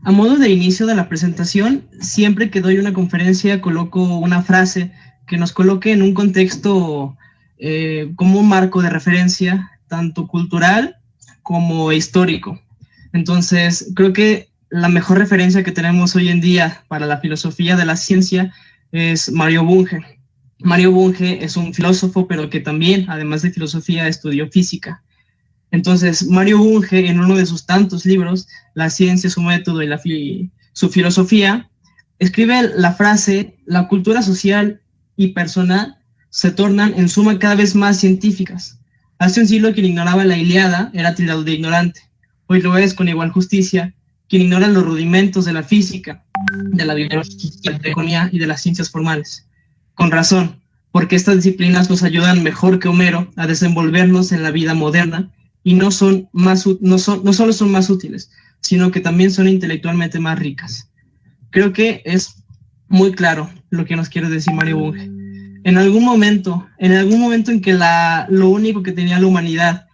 A modo de inicio de la presentación, siempre que doy una conferencia coloco una frase que nos coloque en un contexto como un marco de referencia, tanto cultural como histórico. Entonces, creo que la mejor referencia que tenemos hoy en día para la filosofía de la ciencia es Mario Bunge. Mario Bunge es un filósofo, pero que también, además de filosofía, estudió física. Entonces, Mario Bunge, en uno de sus tantos libros, La ciencia, su método y su filosofía, escribe la frase: la cultura social y personal se tornan en suma cada vez más científicas. Hace un siglo quien ignoraba la Ilíada era tildado de ignorante. Hoy lo es con igual justicia quien ignora los rudimentos de la física, de la biología, de la economía y de las ciencias formales. Con razón, porque estas disciplinas nos ayudan mejor que Homero a desenvolvernos en la vida moderna y no solo son más útiles, sino que también son intelectualmente más ricas. Creo que es muy claro lo que nos quiere decir Mario Bunge. En algún momento en que lo único que tenía la humanidad,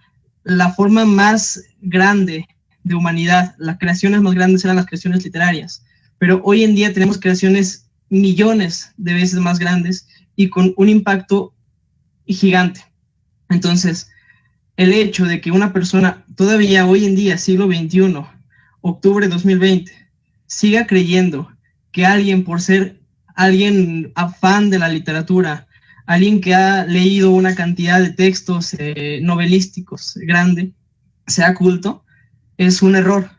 la forma más grande de humanidad, las creaciones más grandes eran las creaciones literarias, pero hoy en día tenemos creaciones millones de veces más grandes y con un impacto gigante. Entonces, el hecho de que una persona todavía hoy en día, siglo XXI, octubre de 2020, siga creyendo que alguien, por ser alguien afán de la literatura, alguien que ha leído una cantidad de textos novelísticos grande, sea culto, es un error.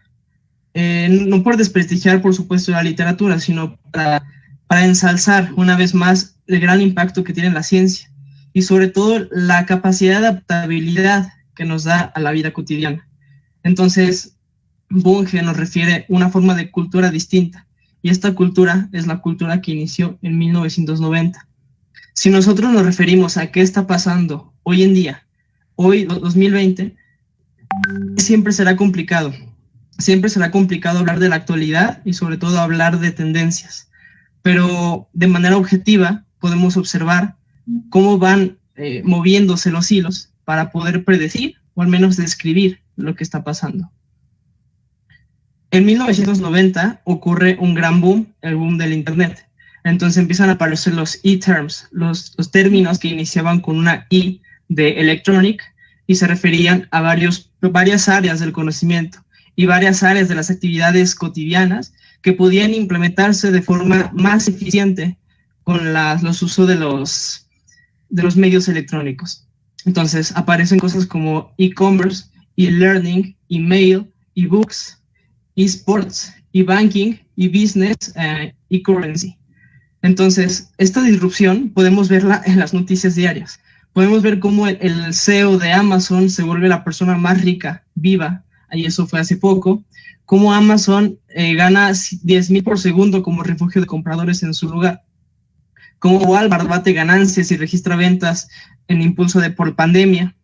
No por desprestigiar, por supuesto, la literatura, sino para ensalzar una vez más el gran impacto que tiene la ciencia y sobre todo la capacidad de adaptabilidad que nos da a la vida cotidiana. Entonces, Bunge nos refiere una forma de cultura distinta, y esta cultura es la cultura que inició en 1990. Si nosotros nos referimos a qué está pasando hoy en día, hoy 2020, siempre será complicado hablar de la actualidad y sobre todo hablar de tendencias, pero de manera objetiva podemos observar cómo van moviéndose los hilos para poder predecir o al menos describir lo que está pasando. En 1990 ocurre un gran boom, el boom del Internet. Entonces empiezan a aparecer los e-terms, los términos que iniciaban con una I de electronic y se referían a varias áreas del conocimiento y varias áreas de las actividades cotidianas que podían implementarse de forma más eficiente con los usos de los medios electrónicos. Entonces aparecen cosas como e-commerce, e-learning, email, e-books, e-sports, e-banking, e-business, e-currency. Entonces, esta disrupción podemos verla en las noticias diarias. Podemos ver cómo el CEO de Amazon se vuelve la persona más rica, viva, y eso fue hace poco, cómo Amazon gana 10,000 por segundo como refugio de compradores en su lugar, cómo Walmart bate ganancias y registra ventas en impulso por pandemia,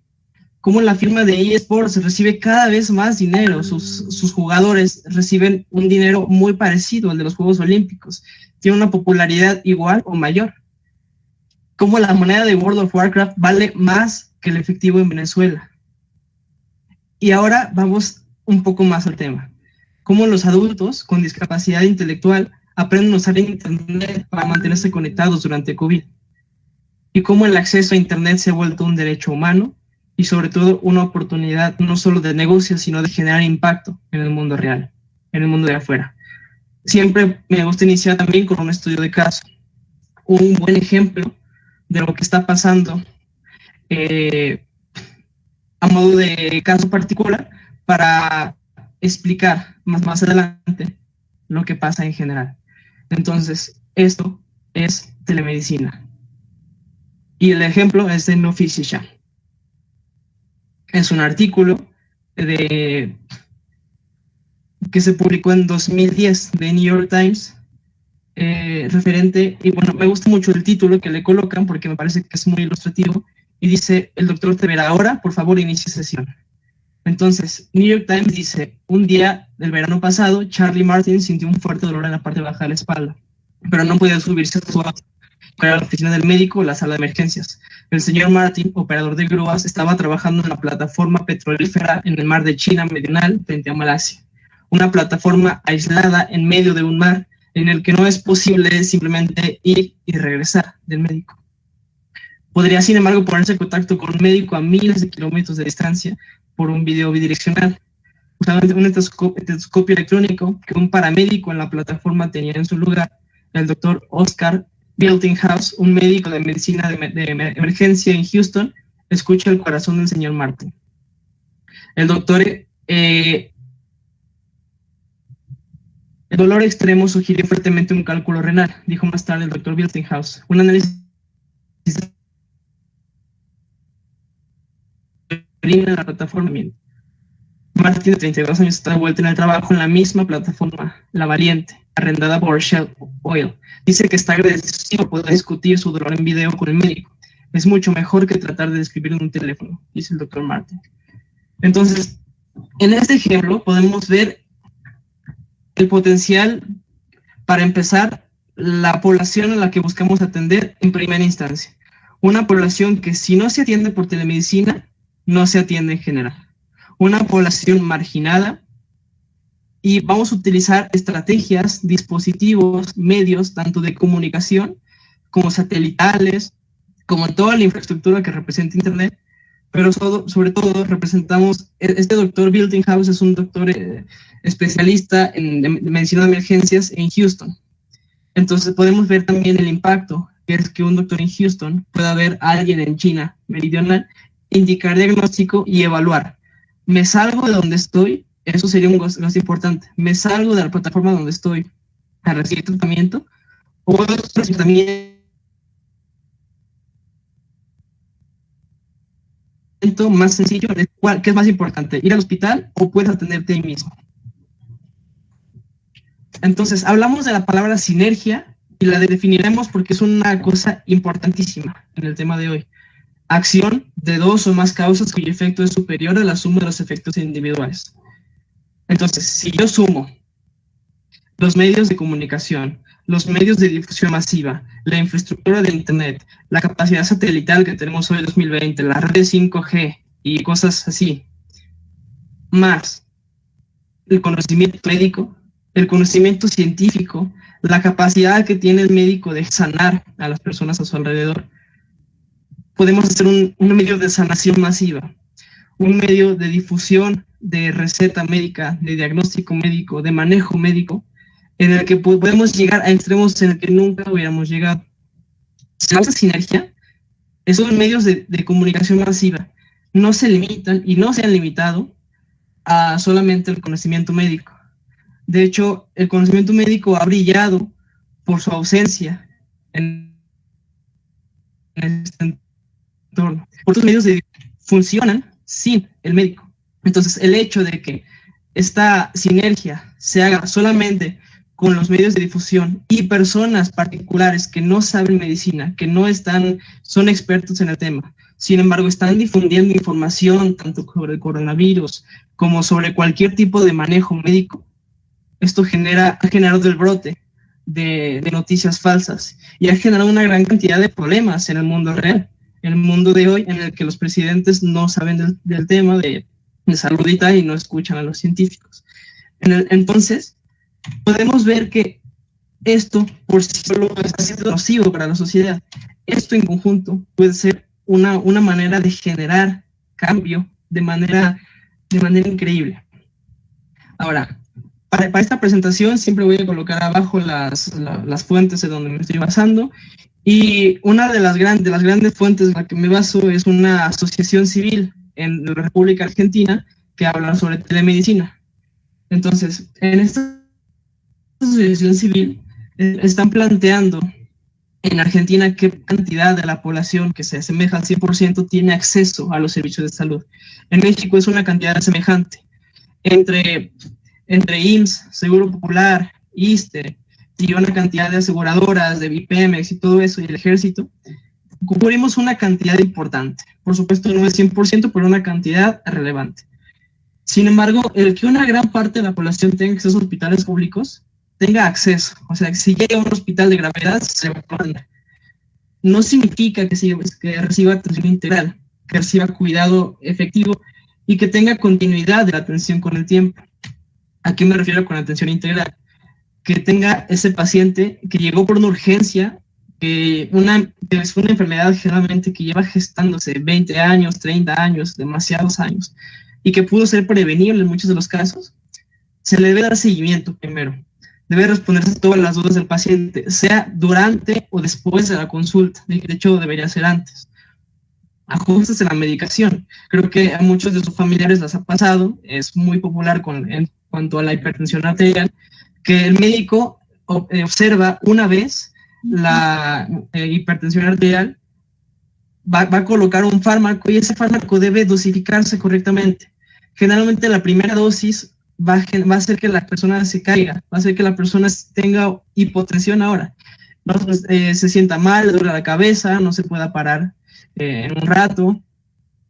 cómo la firma de eSports recibe cada vez más dinero, sus jugadores reciben un dinero muy parecido al de los Juegos Olímpicos, tiene una popularidad igual o mayor, cómo la moneda de World of Warcraft vale más que el efectivo en Venezuela. Y ahora vamos un poco más al tema, cómo los adultos con discapacidad intelectual aprenden a usar Internet para mantenerse conectados durante COVID, y cómo el acceso a Internet se ha vuelto un derecho humano y sobre todo una oportunidad no solo de negocio, sino de generar impacto en el mundo real, en el mundo de afuera. Siempre me gusta iniciar también con un estudio de caso, un buen ejemplo de lo que está pasando a modo de caso particular para explicar más adelante lo que pasa en general. Entonces, esto es telemedicina. Y el ejemplo es de No Physician. Es un artículo que se publicó en 2010 de New York Times, referente, y bueno, me gusta mucho el título que le colocan porque me parece que es muy ilustrativo, y dice: el doctor te verá ahora, por favor inicie sesión. Entonces, New York Times dice: un día del verano pasado, Charlie Martin sintió un fuerte dolor en la parte baja de la espalda, pero no podía subirse a su auto. Era la oficina del médico o la sala de emergencias. El señor Martin, operador de grúas, estaba trabajando en la plataforma petrolífera en el mar de China Meridional frente a Malasia. una plataforma aislada en medio de un mar en el que no es posible simplemente ir y regresar del médico. Podría, sin embargo, ponerse en contacto con un médico a miles de kilómetros de distancia por un video bidireccional, usando un estetoscopio electrónico que un paramédico en la plataforma tenía en su lugar. El doctor Oscar Biltinghouse, un médico de medicina de emergencia en Houston, escucha el corazón del señor Martin. El dolor extremo sugirió fuertemente un cálculo renal, dijo más tarde el doctor Biltinghouse. Un análisis en la plataforma. Martin, de 32 años, está de vuelta en el trabajo en la misma plataforma, La Valiente, arrendada por Shell Oil. Dice que está agradecido por poder discutir su dolor en video con el médico. Es mucho mejor que tratar de describirlo en un teléfono, dice el doctor Martin. Entonces, en este ejemplo podemos ver el potencial para empezar la población a la que buscamos atender en primera instancia. Una población que si no se atiende por telemedicina, no se atiende en general. Una población marginada, y vamos a utilizar estrategias, dispositivos, medios, tanto de comunicación como satelitales, como toda la infraestructura que representa Internet, pero sobre todo representamos, este doctor Biltinghouse es un doctor especialista en medicina de emergencias en Houston. Entonces podemos ver también el impacto que es que un doctor en Houston pueda ver a alguien en China meridional, indicar diagnóstico y evaluar. Me salgo de donde estoy, eso sería un gasto importante. Me salgo de la plataforma donde estoy a recibir tratamiento, o tratamiento más sencillo, ¿qué es más importante? ¿Ir al hospital o puedes atenderte ahí mismo? Entonces, hablamos de la palabra sinergia y la definiremos porque es una cosa importantísima en el tema de hoy. Acción de dos o más causas cuyo efecto es superior a la suma de los efectos individuales. Entonces, si yo sumo los medios de comunicación, los medios de difusión masiva, la infraestructura de Internet, la capacidad satelital que tenemos hoy en 2020, las redes 5G y cosas así, más el conocimiento médico, el conocimiento científico, la capacidad que tiene el médico de sanar a las personas a su alrededor, podemos hacer un medio de sanación masiva, un medio de difusión de receta médica, de diagnóstico médico, de manejo médico, en el que podemos llegar a extremos en el que nunca hubiéramos llegado. Esa sinergia, esos medios de comunicación masiva no se limitan y no se han limitado a solamente el conocimiento médico. De hecho, el conocimiento médico ha brillado por su ausencia en este entorno. Otros medios funcionan sin el médico. Entonces, el hecho de que esta sinergia se haga solamente con los medios de difusión y personas particulares que no saben medicina, que no son expertos en el tema, sin embargo, están difundiendo información tanto sobre el coronavirus como sobre cualquier tipo de manejo médico, esto ha generado el brote de noticias falsas y ha generado una gran cantidad de problemas en el mundo real, en el mundo de hoy, en el que los presidentes no saben del tema de salud y no escuchan a los científicos. Entonces, podemos ver que esto por sí solo está siendo nocivo para la sociedad. Esto en conjunto puede ser una manera de generar cambio de manera increíble. Ahora, para esta presentación siempre voy a colocar abajo las fuentes en donde me estoy basando, y una de las grandes fuentes en la que me baso es una asociación civil en la República Argentina que habla sobre telemedicina. Entonces, en esta asociación civil están planteando en Argentina qué cantidad de la población que se asemeja al 100% tiene acceso a los servicios de salud. En México es una cantidad semejante. Entre IMSS, Seguro Popular, ISSSTE y una cantidad de aseguradoras, de Bipemex y todo eso, y el ejército, cubrimos una cantidad importante. Por supuesto no es 100%, pero una cantidad relevante. Sin embargo, el que una gran parte de la población tenga acceso a hospitales públicos, tenga acceso, o sea, que si llega a un hospital de gravedad, se manda. No significa que reciba atención integral, que reciba cuidado efectivo y que tenga continuidad de la atención con el tiempo. ¿A qué me refiero con atención integral? Que tenga ese paciente que llegó por una urgencia, que es una enfermedad generalmente que lleva gestándose 20 años, 30 años, demasiados años, y que pudo ser prevenible en muchos de los casos, se le debe dar seguimiento primero. Debe responderse a todas las dudas del paciente, sea durante o después de la consulta. De hecho, debería ser antes. Ajustes en la medicación. Creo que a muchos de sus familiares les ha pasado, es muy popular en cuanto a la hipertensión arterial, que el médico observa una vez la hipertensión arterial, va a colocar un fármaco y ese fármaco debe dosificarse correctamente. Generalmente la primera dosis va a hacer que la persona se caiga, va a hacer que la persona tenga hipotensión ahora. No, se sienta mal, le duele la cabeza, no se pueda parar en un rato.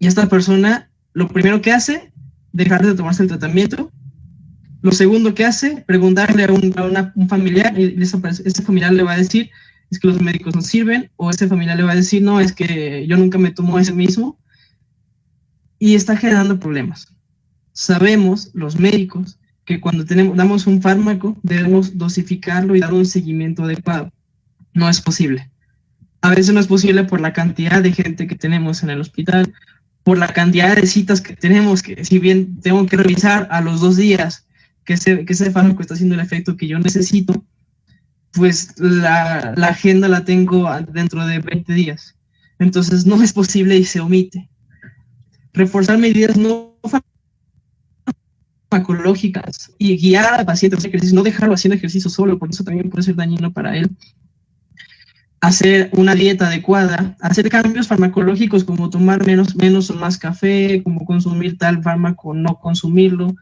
Y esta persona, lo primero que hace, dejar de tomarse el tratamiento. Lo segundo que hace, preguntarle a un familiar, y ese familiar le va a decir, es que los médicos no sirven, o ese familiar le va a decir, no, es que yo nunca me tomo ese mismo, y está generando problemas. Sabemos, los médicos, que cuando damos un fármaco, debemos dosificarlo y dar un seguimiento adecuado. No es posible. A veces no es posible por la cantidad de gente que tenemos en el hospital, por la cantidad de citas que tenemos, que si bien tengo que revisar a los 2 días que ese fármaco está haciendo el efecto que yo necesito, pues la agenda la tengo dentro de 20 días. Entonces no es posible y se omite. Reforzar medidas no farmacológicas y guiar al paciente a hacer ejercicio, no dejarlo haciendo ejercicio solo, porque eso también puede ser dañino para él. Hacer una dieta adecuada, hacer cambios farmacológicos como tomar menos o más café, como consumir tal fármaco, no consumirlo,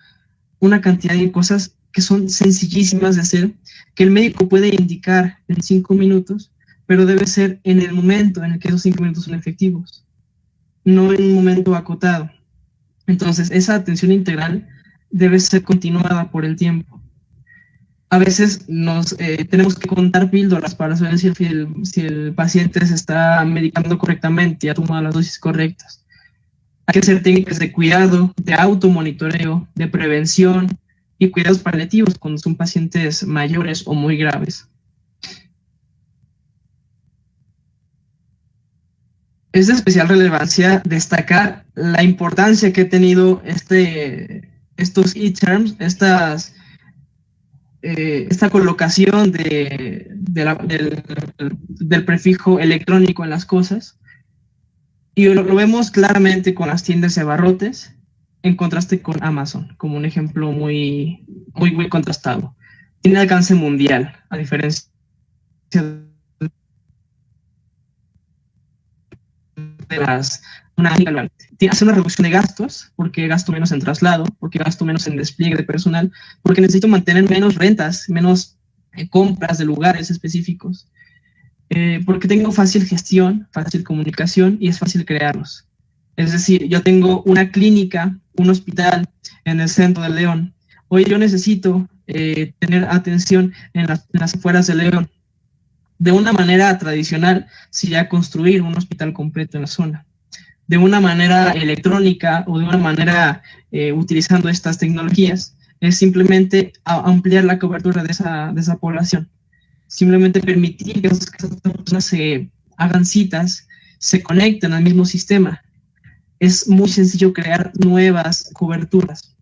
una cantidad de cosas que son sencillísimas de hacer, que el médico puede indicar en 5 minutos, pero debe ser en el momento en el que esos 5 minutos son efectivos, no en un momento acotado. Entonces, esa atención integral debe ser continuada por el tiempo. A veces tenemos que contar píldoras para saber si el paciente se está medicando correctamente y ha tomado las dosis correctas. Hay que hacer técnicas de cuidado, de automonitoreo, de prevención y cuidados paliativos cuando son pacientes mayores o muy graves. Es de especial relevancia destacar la importancia que ha tenido estos e-terms, esta colocación del prefijo electrónico en las cosas, y lo vemos claramente con las tiendas de abarrotes, en contraste con Amazon, como un ejemplo muy contrastado. Tiene alcance mundial, a diferencia de hace una reducción de gastos, porque gasto menos en traslado, porque gasto menos en despliegue de personal, porque necesito mantener menos rentas, menos compras de lugares específicos, porque tengo fácil gestión, fácil comunicación y es fácil crearlos. Es decir, yo tengo una clínica, un hospital en el centro de León. Hoy yo necesito tener atención en las afueras de León. De una manera tradicional sería construir un hospital completo en la zona. De una manera electrónica o de una manera utilizando estas tecnologías, es simplemente ampliar la cobertura de esa población. Simplemente permitir que esas personas se hagan citas, se conecten al mismo sistema. Es muy sencillo crear nuevas coberturas.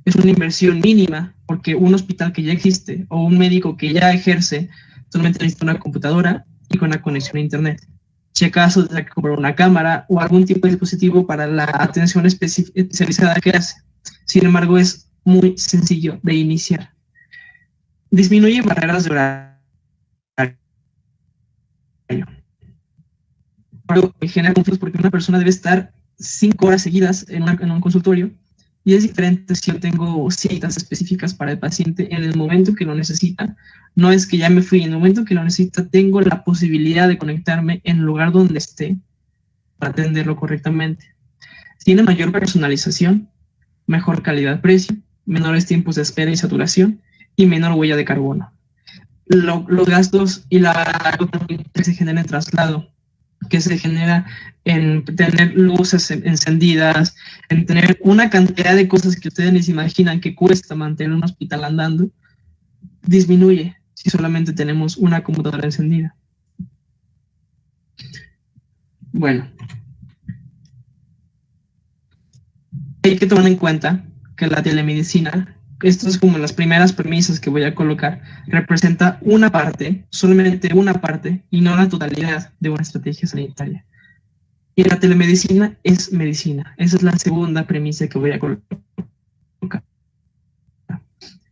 Es una inversión mínima, porque un hospital que ya existe o un médico que ya ejerce solamente necesita una computadora y con una conexión a internet. Si acaso tendrá que comprar una cámara o algún tipo de dispositivo para la atención especializada que hace. Sin embargo, es muy sencillo de iniciar. Disminuye barreras de horario. Pero genera conflictos porque una persona debe estar 5 horas seguidas en un consultorio, y es diferente si yo tengo citas específicas para el paciente en el momento que lo necesita. No es que ya me fui, en el momento que lo necesita tengo la posibilidad de conectarme en el lugar donde esté para atenderlo correctamente. Tiene mayor personalización, mejor calidad-precio, menores tiempos de espera y saturación y menor huella de carbono. Los gastos y la que se genera en traslado que se genera en tener luces encendidas, en tener una cantidad de cosas que ustedes ni se imaginan que cuesta mantener un hospital andando, disminuye si solamente tenemos una computadora encendida. Bueno, hay que tomar en cuenta que la telemedicina, esto es como las primeras premisas que voy a colocar, representa una parte, solamente una parte, y no la totalidad de una estrategia sanitaria. Y la telemedicina es medicina. Esa es la segunda premisa que voy a colocar.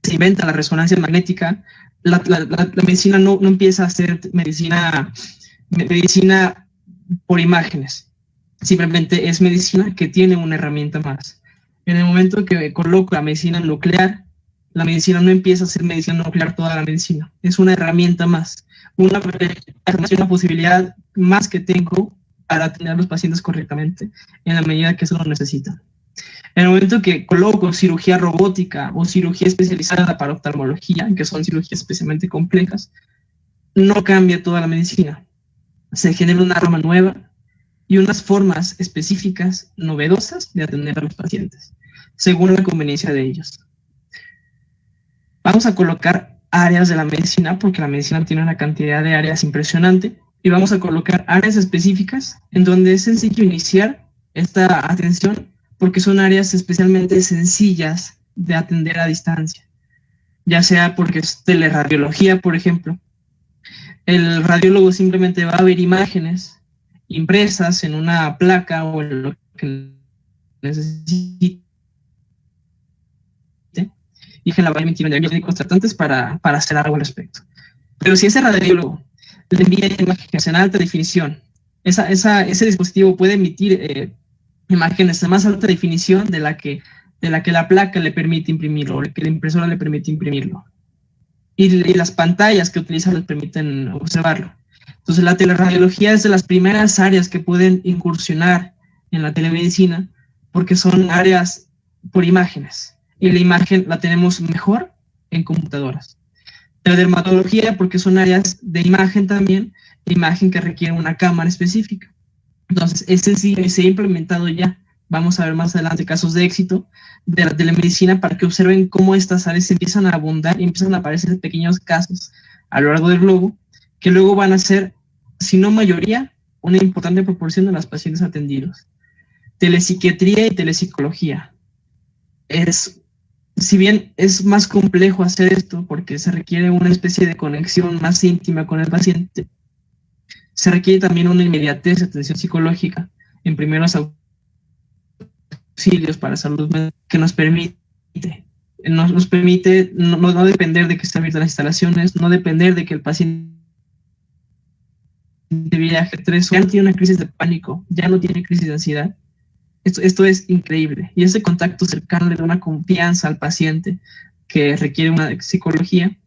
Se inventa la resonancia magnética. La medicina no empieza a ser medicina por imágenes. Simplemente es medicina que tiene una herramienta más. En el momento que coloco la medicina nuclear, la medicina no empieza a ser medicina nuclear toda la medicina. Es una herramienta más. Una posibilidad más que tengo para atender a los pacientes correctamente en la medida que eso lo necesitan. En el momento que coloco cirugía robótica o cirugía especializada para oftalmología, que son cirugías especialmente complejas, no cambia toda la medicina. Se genera una rama nueva y unas formas específicas, novedosas, de atender a los pacientes, según la conveniencia de ellos. Vamos a colocar áreas de la medicina, porque la medicina tiene una cantidad de áreas impresionante, y vamos a colocar áreas específicas en donde es sencillo iniciar esta atención, porque son áreas especialmente sencillas de atender a distancia, ya sea porque es teleradiología, por ejemplo. El radiólogo simplemente va a ver imágenes impresas en una placa o en lo que necesite, y que la va a emitir diagnósticos tratantes para hacer algo al respecto. Pero si ese radiólogo le envía imágenes en alta definición, ese dispositivo puede emitir imágenes de más alta definición de la que la placa le permite imprimirlo, o que la impresora le permite imprimirlo. Y las pantallas que utiliza les permiten observarlo. Entonces la teleradiología es de las primeras áreas que pueden incursionar en la telemedicina, porque son áreas por imágenes, y la imagen la tenemos mejor en computadoras. La dermatología, porque son áreas de imagen también, imagen que requiere una cámara específica. Entonces, es sencillo y se ha implementado ya. Vamos a ver más adelante casos de éxito de la telemedicina para que observen cómo estas áreas empiezan a abundar y empiezan a aparecer pequeños casos a lo largo del globo, que luego van a ser, si no mayoría, una importante proporción de los pacientes atendidos. Telepsiquiatría y telepsicología. Si bien es más complejo hacer esto porque se requiere una especie de conexión más íntima con el paciente, se requiere también una inmediatez de atención psicológica en primeros auxilios para salud mental que nos permite no depender de que estén abiertas las instalaciones, no depender de que el paciente viaje 3 horas, ya no tiene una crisis de pánico, ya no tiene crisis de ansiedad. Esto es increíble, y ese contacto cercano le da una confianza al paciente que requiere una psicología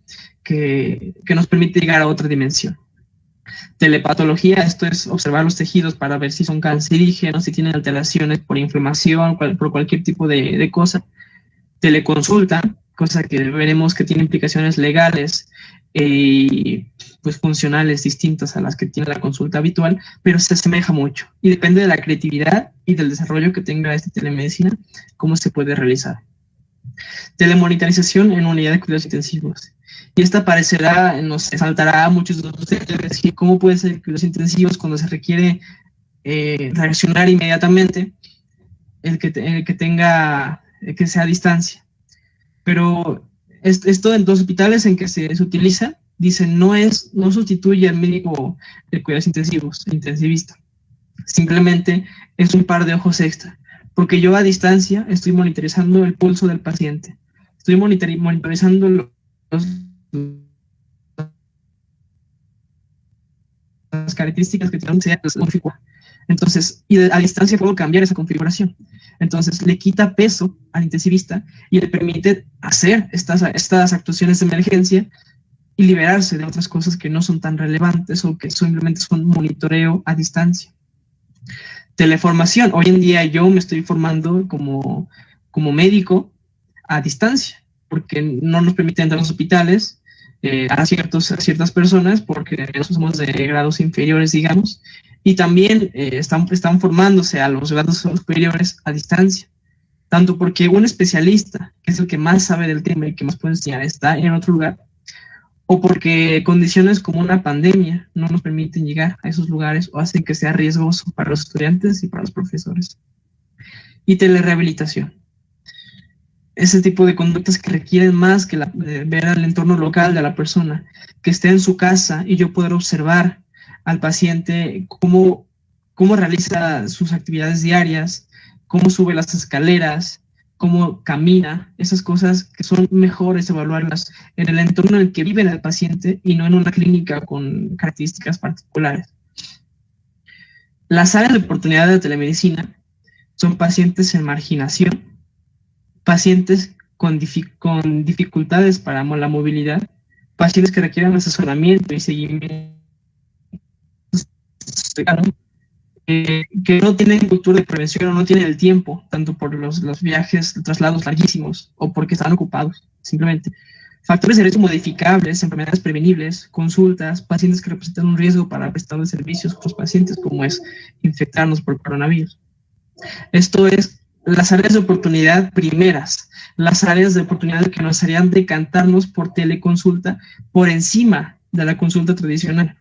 que nos permite llegar a otra dimensión. Telepatología, esto es observar los tejidos para ver si son cancerígenos, si tienen alteraciones por inflamación, por cualquier tipo de cosa. Teleconsulta, cosa que veremos que tiene implicaciones legales y pues funcionales distintas a las que tiene la consulta habitual, pero se asemeja mucho y depende de la creatividad y del desarrollo que tenga esta telemedicina, cómo se puede realizar. Telemonitorización en unidad de cuidados intensivos. Y esta aparecerá, nos saltará a muchos de ustedes, cómo puede ser cuidados intensivos cuando se requiere reaccionar inmediatamente, el que sea a distancia. Pero esto en los hospitales en que se utiliza, dicen, no sustituye al médico de cuidados intensivos, intensivista. Simplemente es un par de ojos extra, porque yo a distancia estoy monitorizando el pulso del paciente, estoy monitorizando las características que tienen que configurar. Entonces, y a distancia puedo cambiar esa configuración. Entonces, le quita peso al intensivista y le permite hacer estas actuaciones de emergencia y liberarse de otras cosas que no son tan relevantes o que simplemente son monitoreo a distancia. Teleformación. Hoy en día yo me estoy formando como médico a distancia, porque no nos permiten entrar a los hospitales a ciertas personas, porque somos de grados inferiores, digamos, Y también están formándose a los grados superiores a distancia, tanto porque un especialista, que es el que más sabe del tema y que más puede enseñar, está en otro lugar, o porque condiciones como una pandemia no nos permiten llegar a esos lugares o hacen que sea riesgoso para los estudiantes y para los profesores. Y telerehabilitación. Ese tipo de conductas que requieren más que ver al entorno local de la persona, que esté en su casa y yo poder observar al paciente cómo realiza sus actividades diarias, cómo sube las escaleras, cómo camina, esas cosas que son mejores evaluarlas en el entorno en el que vive el paciente y no en una clínica con características particulares. Las áreas de oportunidad de la telemedicina son pacientes en marginación, pacientes con dificultades para la movilidad, pacientes que requieren asesoramiento y seguimiento, que no tienen cultura de prevención o no tienen el tiempo, tanto por los viajes, traslados larguísimos o porque están ocupados, simplemente. Factores de riesgo modificables, enfermedades prevenibles, consultas, pacientes que representan un riesgo para prestar de servicios a otros pacientes, como es infectarnos por coronavirus. Esto es las áreas de oportunidad primeras, las áreas de oportunidad que nos harían decantarnos por teleconsulta por encima de la consulta tradicional.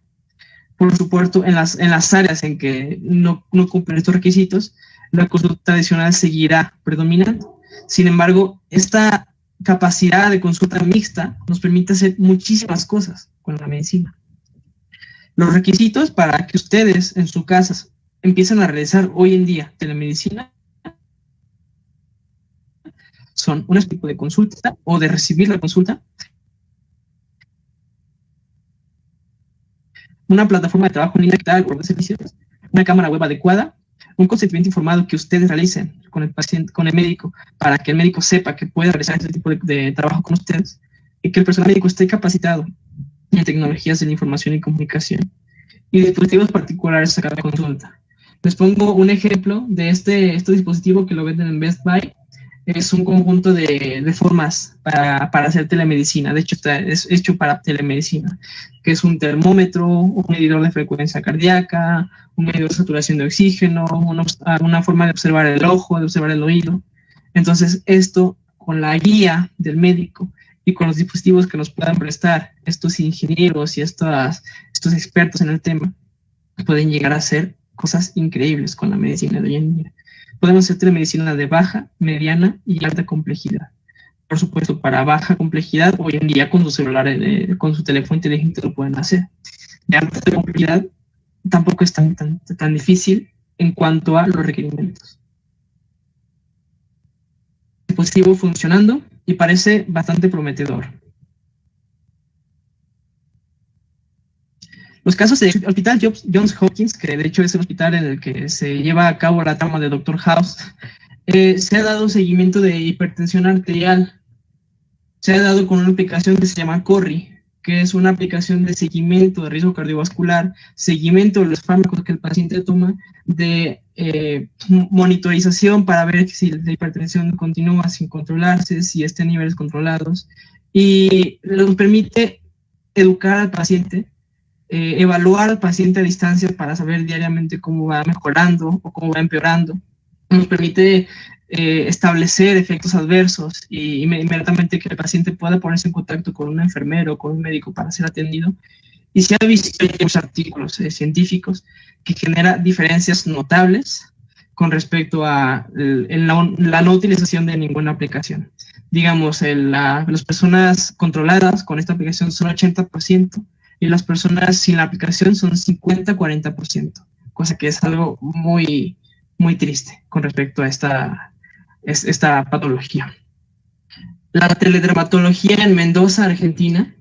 Por supuesto, en las áreas en que no cumplen estos requisitos, la consulta tradicional seguirá predominando. Sin embargo, esta capacidad de consulta mixta nos permite hacer muchísimas cosas con la medicina. Los requisitos para que ustedes en sus casas empiecen a realizar hoy en día telemedicina son un tipo de consulta o de recibir la consulta, una plataforma de trabajo en línea que de servicios, una cámara web adecuada, un consentimiento informado que ustedes realicen con el paciente, con el médico, para que el médico sepa que puede realizar este tipo de trabajo con ustedes y que el personal médico esté capacitado en tecnologías de la información y comunicación y dispositivos particulares a cada consulta. Les pongo un ejemplo de este dispositivo que lo venden en Best Buy. Es un conjunto de formas para hacer telemedicina. De hecho, es hecho para telemedicina, que es un termómetro, un medidor de frecuencia cardíaca, un medidor de saturación de oxígeno, una forma de observar el ojo, de observar el oído. Entonces, esto con la guía del médico y con los dispositivos que nos puedan prestar estos ingenieros y estos expertos en el tema, pueden llegar a hacer cosas increíbles con la medicina de hoy en día. Podemos hacer telemedicina de baja, mediana y alta complejidad. Por supuesto, para baja complejidad, hoy en día con su celular, con su teléfono inteligente lo pueden hacer. De alta complejidad tampoco es tan difícil en cuanto a los requerimientos. El dispositivo funcionando y parece bastante prometedor. Los casos del Hospital Johns Hopkins, que de hecho es el hospital en el que se lleva a cabo la trama de Dr. House, se ha dado seguimiento de hipertensión arterial. Se ha dado con una aplicación que se llama Corri, que es una aplicación de seguimiento de riesgo cardiovascular, seguimiento de los fármacos que el paciente toma, de monitorización para ver si la hipertensión continúa sin controlarse, si está en niveles controlados, y nos permite educar al paciente, evaluar al paciente a distancia para saber diariamente cómo va mejorando o cómo va empeorando. Nos permite establecer efectos adversos y inmediatamente que el paciente pueda ponerse en contacto con un enfermero o con un médico para ser atendido. Y se ha visto en los artículos científicos que genera diferencias notables con respecto a la no utilización de ninguna aplicación. Digamos, las personas controladas con esta aplicación son 80%, y las personas sin la aplicación son 50-40%, cosa que es algo muy, muy triste con respecto a esta patología. La teledermatología en Mendoza, Argentina.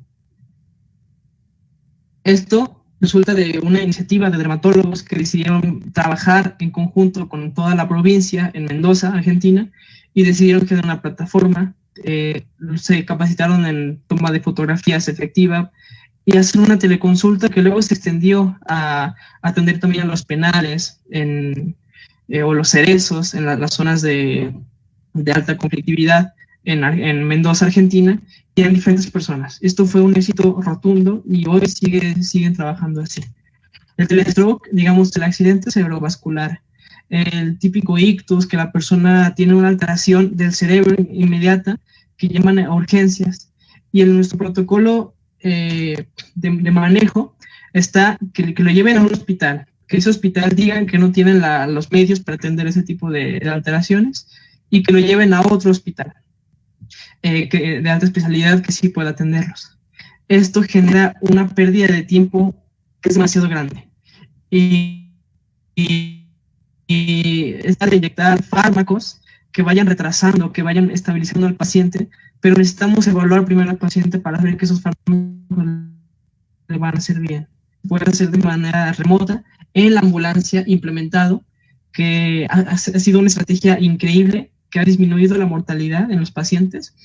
Esto resulta de una iniciativa de dermatólogos que decidieron trabajar en conjunto con toda la provincia en Mendoza, Argentina, y decidieron crear una plataforma, se capacitaron en toma de fotografías efectiva, y hacer una teleconsulta que luego se extendió a atender también a los penales o los cerezos en las zonas de alta conflictividad en Mendoza, Argentina, y en diferentes personas. Esto fue un éxito rotundo y hoy siguen trabajando así. El telestroke, digamos, el accidente cerebrovascular, el típico ictus, que la persona tiene una alteración del cerebro inmediata, que llaman a urgencias. Y en nuestro protocolo de manejo está que lo lleven a un hospital, que ese hospital digan que no tienen los medios para atender ese tipo de alteraciones, y que lo lleven a otro hospital de alta especialidad que sí pueda atenderlos. Esto genera una pérdida de tiempo que es demasiado grande. Y es de inyectar fármacos que vayan retrasando, que vayan estabilizando al paciente, pero necesitamos evaluar primero al paciente para ver que esos fármacos le van a hacer bien. Puede ser de manera remota, en la ambulancia implementado, que ha sido una estrategia increíble, que ha disminuido la mortalidad en los pacientes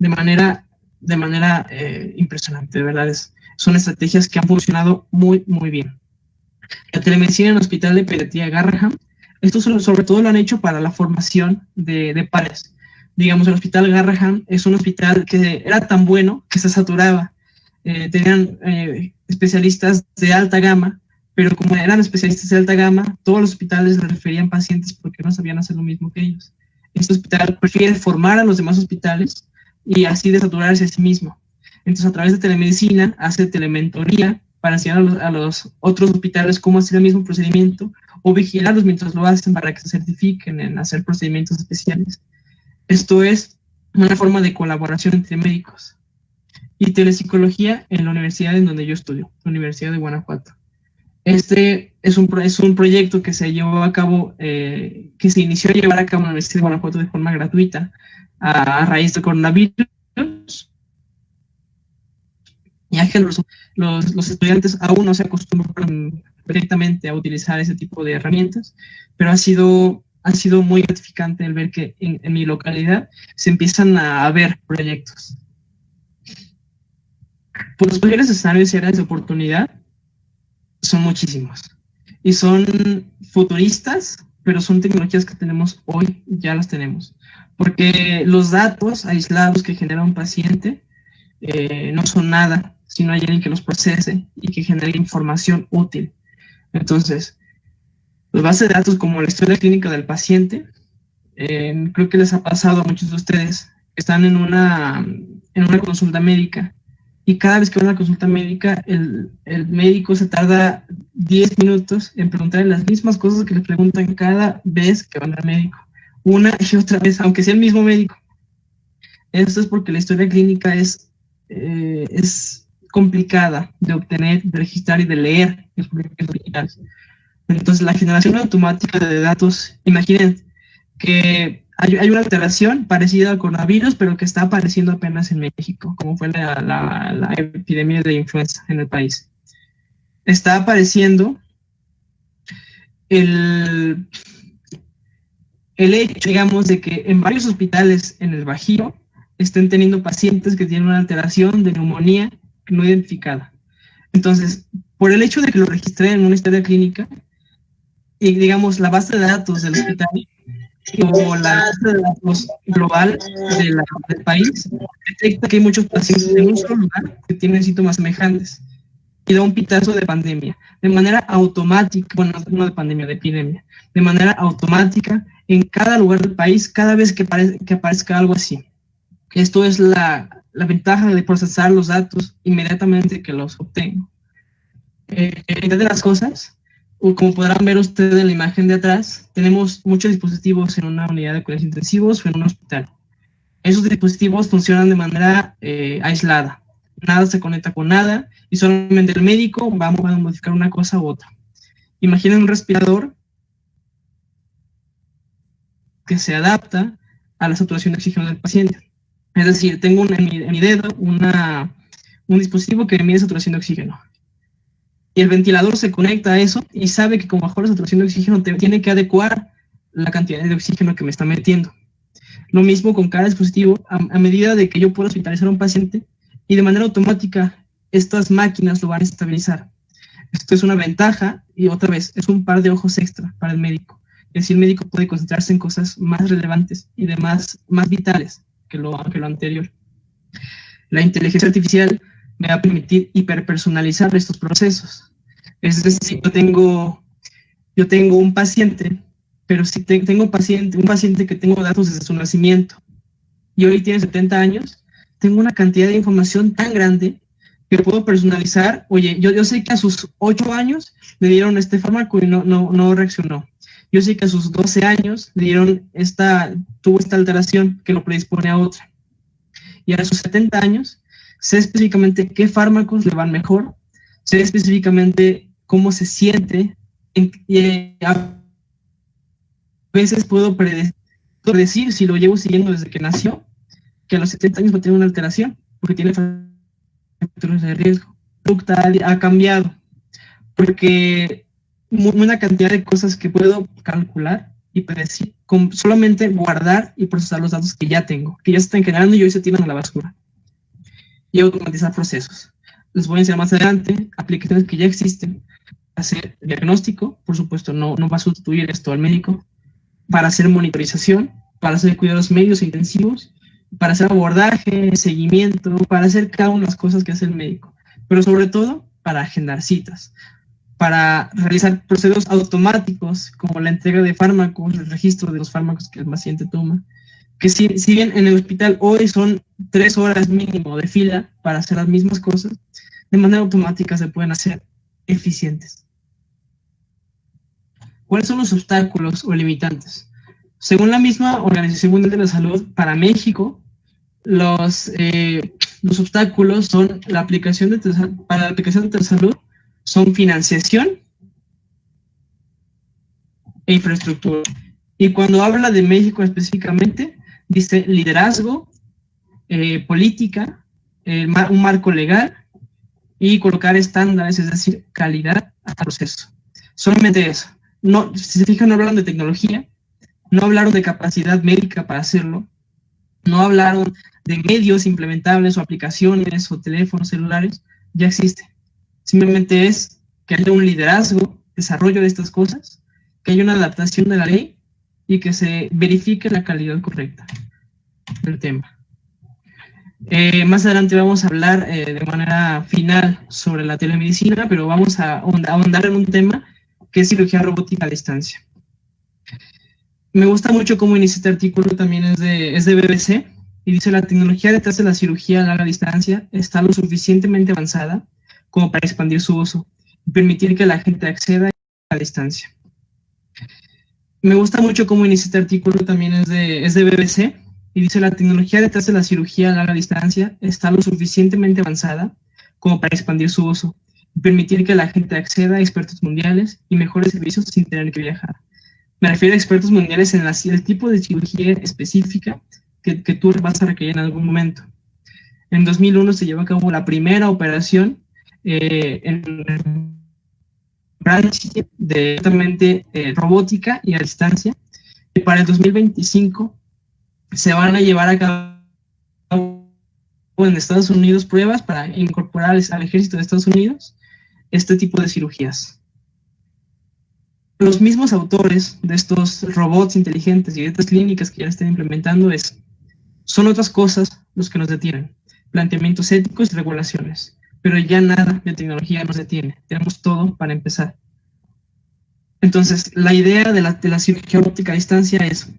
de manera impresionante, de verdad. Son estrategias que han funcionado muy, muy bien. La telemedicina en el Hospital de Pediatría Garrahan, esto sobre todo lo han hecho para la formación de pares. Digamos, el Hospital Garrahan es un hospital que era tan bueno que se saturaba. Tenían especialistas de alta gama, pero como eran especialistas de alta gama, todos los hospitales les referían pacientes porque no sabían hacer lo mismo que ellos. Este hospital prefiere formar a los demás hospitales y así desaturarse a sí mismo. Entonces, a través de telemedicina, hace telementoría para enseñar a los otros hospitales cómo hacer el mismo procedimiento o vigilarlos mientras lo hacen para que se certifiquen en hacer procedimientos especiales. Esto es una forma de colaboración entre médicos. Y telepsicología en la universidad en donde yo estudio, la Universidad de Guanajuato. Este es un proyecto que se llevó a cabo, que se inició a llevar a cabo en la Universidad de Guanajuato de forma gratuita a raíz del coronavirus. Ya que los estudiantes aún no se acostumbran directamente a utilizar ese tipo de herramientas, pero ha sido muy gratificante el ver que en mi localidad se empiezan a ver proyectos. Pues los posibles escenarios y áreas de oportunidad son muchísimos y son futuristas, pero son tecnologías que tenemos hoy, ya las tenemos, porque los datos aislados que genera un paciente no son nada si no hay alguien que los procese y que genere información útil. Entonces, las bases de datos como la historia clínica del paciente, creo que les ha pasado a muchos de ustedes que están en una consulta médica y cada vez que van a la consulta médica, el médico se tarda 10 minutos en preguntarle las mismas cosas que le preguntan cada vez que van al médico, una y otra vez, aunque sea el mismo médico. Esto es porque la historia clínica es complicada de obtener, de registrar y de leer en los originales. Entonces, la generación automática de datos, imaginen que hay una alteración parecida al coronavirus, pero que está apareciendo apenas en México, como fue la epidemia de influenza en el país. Está apareciendo el hecho, digamos, de que en varios hospitales en el Bajío estén teniendo pacientes que tienen una alteración de neumonía no identificada. Entonces, por el hecho de que lo registré en una historia clínica, y digamos, la base de datos del hospital o la base de datos global del país detecta que hay muchos pacientes en un solo lugar que tienen síntomas semejantes y da un pitazo de pandemia, de manera automática, bueno, no de pandemia, de epidemia, de manera automática en cada lugar del país, cada vez que aparezca algo así. Esto es la ventaja de procesar los datos inmediatamente que los obtengo. Entre de las cosas, como podrán ver ustedes en la imagen de atrás, tenemos muchos dispositivos en una unidad de cuidados intensivos o en un hospital. Esos dispositivos funcionan de manera aislada. Nada se conecta con nada y solamente el médico va a modificar una cosa u otra. Imaginen un respirador que se adapta a la saturación de oxígeno del paciente. Es decir, tengo en mi dedo un dispositivo que mide saturación de oxígeno. Y el ventilador se conecta a eso y sabe que como bajó la saturación de oxígeno, tiene que adecuar la cantidad de oxígeno que me está metiendo. Lo mismo con cada dispositivo, a medida de que yo puedo hospitalizar a un paciente y de manera automática estas máquinas lo van a estabilizar. Esto es una ventaja y otra vez es un par de ojos extra para el médico. Es decir, el médico puede concentrarse en cosas más relevantes y más vitales que lo anterior. La inteligencia artificial me va a permitir hiperpersonalizar estos procesos. Es decir, yo tengo un paciente, pero si tengo un paciente que tengo datos desde su nacimiento y hoy tiene 70 años, tengo una cantidad de información tan grande que puedo personalizar. Oye, yo sé que a sus 8 años le dieron este fármaco y no reaccionó. Yo sé que a sus 12 años le dieron tuvo esta alteración que lo predispone a otra. Y a sus 70 años sé específicamente qué fármacos le van mejor, sé específicamente cómo se siente, y a veces puedo predecir si lo llevo siguiendo desde que nació, que a los 70 años va a tener una alteración, porque tiene factores de riesgo. La conducta ha cambiado, porque una cantidad de cosas que puedo calcular y predecir, con solamente guardar y procesar los datos que ya tengo, que ya se están generando y hoy se tiran a la basura. Y automatizar procesos. Les voy a enseñar más adelante aplicaciones que ya existen para hacer diagnóstico, por supuesto no va a sustituir esto al médico, para hacer monitorización, para hacer cuidados medios e intensivos, para hacer abordaje, seguimiento, para hacer cada una de las cosas que hace el médico, pero sobre todo para agendar citas, para realizar procesos automáticos como la entrega de fármacos, el registro de los fármacos que el paciente toma, que si bien en el hospital hoy son 3 horas mínimo de fila para hacer las mismas cosas, de manera automática se pueden hacer eficientes. ¿Cuáles son los obstáculos o limitantes? Según la misma Organización Mundial de la Salud, para México, los obstáculos son para la aplicación de telesalud son financiación e infraestructura. Y cuando habla de México específicamente, dice liderazgo, política, un marco legal y colocar estándares, es decir, calidad al proceso. Solamente eso. No, si se fijan, no hablaron de tecnología, no hablaron de capacidad médica para hacerlo, no hablaron de medios implementables o aplicaciones o teléfonos celulares, ya existe. Simplemente es que haya un liderazgo, desarrollo de estas cosas, que haya una adaptación de la ley y que se verifique la calidad correcta del tema. Más adelante vamos a hablar de manera final sobre la telemedicina, pero vamos a ahondar en un tema que es cirugía robótica a distancia. Me gusta mucho cómo inicia este artículo, también es de BBC, y dice: la tecnología detrás de la cirugía a larga distancia está lo suficientemente avanzada como para expandir su uso y permitir que la gente acceda a distancia. Me gusta mucho cómo inicia este artículo, también es de BBC, y dice: la tecnología detrás de la cirugía a larga distancia está lo suficientemente avanzada como para expandir su uso y permitir que la gente acceda a expertos mundiales y mejores servicios sin tener que viajar. Me refiero a expertos mundiales en el tipo de cirugía específica que tú vas a requerir en algún momento. En 2001 se llevó a cabo la primera operación en de robótica y a distancia, y para el 2025 se van a llevar a cabo en Estados Unidos pruebas para incorporar al ejército de Estados Unidos este tipo de cirugías. Los mismos autores de estos robots inteligentes y de estas clínicas que ya están implementando son otras cosas los que nos detienen: planteamientos éticos y regulaciones, pero ya nada de tecnología nos detiene, tenemos todo para empezar. Entonces, la idea de la cirugía robótica a distancia es,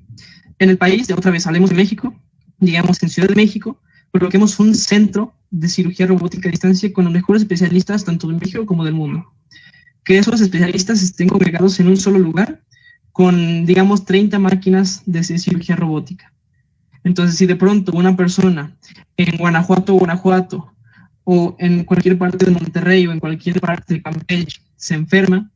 en el país, otra vez hablemos de México, digamos en Ciudad de México, coloquemos un centro de cirugía robótica a distancia con los mejores especialistas tanto de México como del mundo. Que esos especialistas estén congregados en un solo lugar con, digamos, 30 máquinas de cirugía robótica. Entonces, si de pronto una persona en Guanajuato, o en cualquier parte de Monterrey o en cualquier parte de Campeche se enferma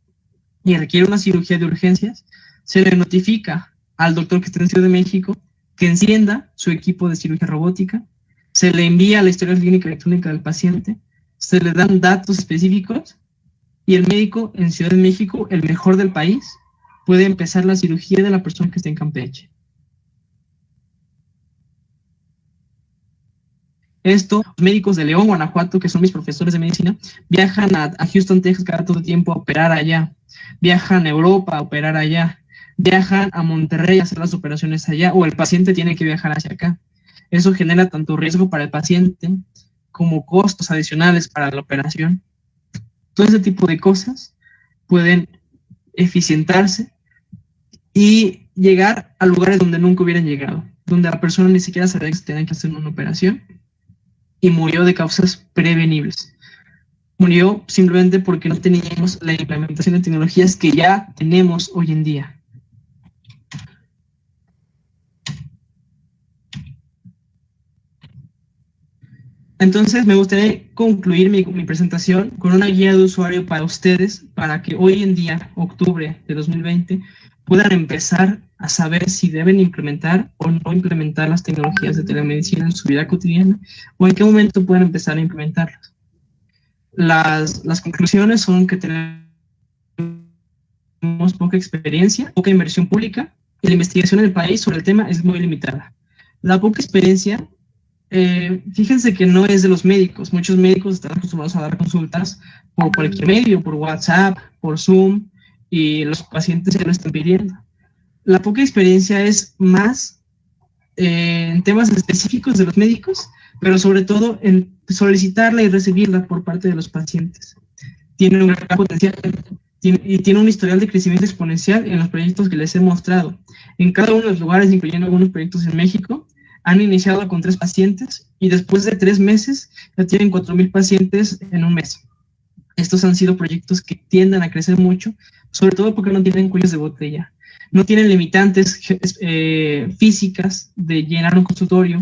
y requiere una cirugía de urgencias, se le notifica al doctor que está en Ciudad de México que encienda su equipo de cirugía robótica, se le envía la historia clínica electrónica del paciente, se le dan datos específicos y el médico en Ciudad de México, el mejor del país, puede empezar la cirugía de la persona que está en Campeche. Esto, los médicos de León, Guanajuato, que son mis profesores de medicina, viajan a Houston, Texas cada todo tiempo a operar allá, viajan a Europa a operar allá, viajan a Monterrey a hacer las operaciones allá, o el paciente tiene que viajar hacia acá. Eso genera tanto riesgo para el paciente como costos adicionales para la operación. Todo ese tipo de cosas pueden eficientarse y llegar a lugares donde nunca hubieran llegado, donde la persona ni siquiera sabía que se tenía que hacer una operación y murió de causas prevenibles. Murió simplemente porque no teníamos la implementación de tecnologías que ya tenemos hoy en día. Entonces, me gustaría concluir mi presentación con una guía de usuario para ustedes, para que hoy en día, octubre de 2020, puedan empezar a saber si deben implementar o no implementar las tecnologías de telemedicina en su vida cotidiana, o en qué momento pueden empezar a implementarlas. Las conclusiones son que tenemos poca experiencia, poca inversión pública, y la investigación en el país sobre el tema es muy limitada. La poca experiencia, fíjense que no es de los médicos. Muchos médicos están acostumbrados a dar consultas por cualquier medio, por WhatsApp, por Zoom, y los pacientes ya lo están pidiendo. La poca experiencia es más en temas específicos de los médicos, pero sobre todo en solicitarla y recibirla por parte de los pacientes. Tiene un gran potencial y tiene un historial de crecimiento exponencial en los proyectos que les he mostrado. En cada uno de los lugares, incluyendo algunos proyectos en México, han iniciado con 3 pacientes y después de 3 meses ya tienen 4,000 pacientes en un mes. Estos han sido proyectos que tienden a crecer mucho, sobre todo porque no tienen cuellos de botella. No tienen limitantes físicas de llenar un consultorio,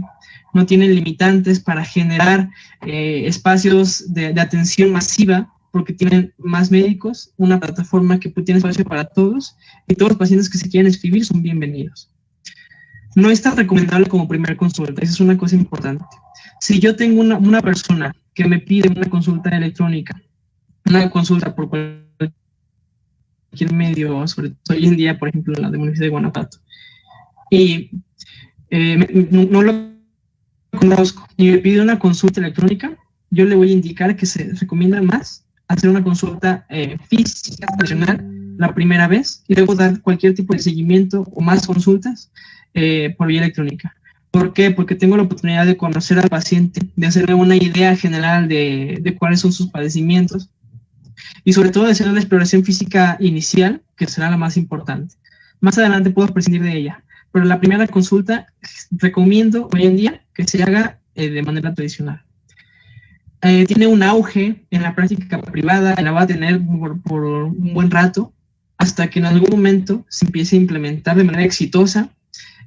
no tienen limitantes para generar espacios de atención masiva, porque tienen más médicos, una plataforma que tiene espacio para todos, y todos los pacientes que se quieran inscribir son bienvenidos. No es tan recomendable como primera consulta, esa es una cosa importante. Si yo tengo una persona que me pide una consulta electrónica, una consulta por cualquier medio, sobre todo hoy en día, por ejemplo, en la de Universidad de Guanajuato, y no lo conozco y me pide una consulta electrónica, yo le voy a indicar que se recomienda más hacer una consulta física, tradicional, la primera vez, y luego dar cualquier tipo de seguimiento o más consultas por vía electrónica. ¿Por qué? Porque tengo la oportunidad de conocer al paciente, de hacerme una idea general de cuáles son sus padecimientos, y sobre todo de hacer una exploración física inicial, que será la más importante. Más adelante puedo prescindir de ella, pero la primera consulta recomiendo hoy en día que se haga de manera tradicional. Tiene un auge en la práctica privada, la va a tener por un buen rato, hasta que en algún momento se empiece a implementar de manera exitosa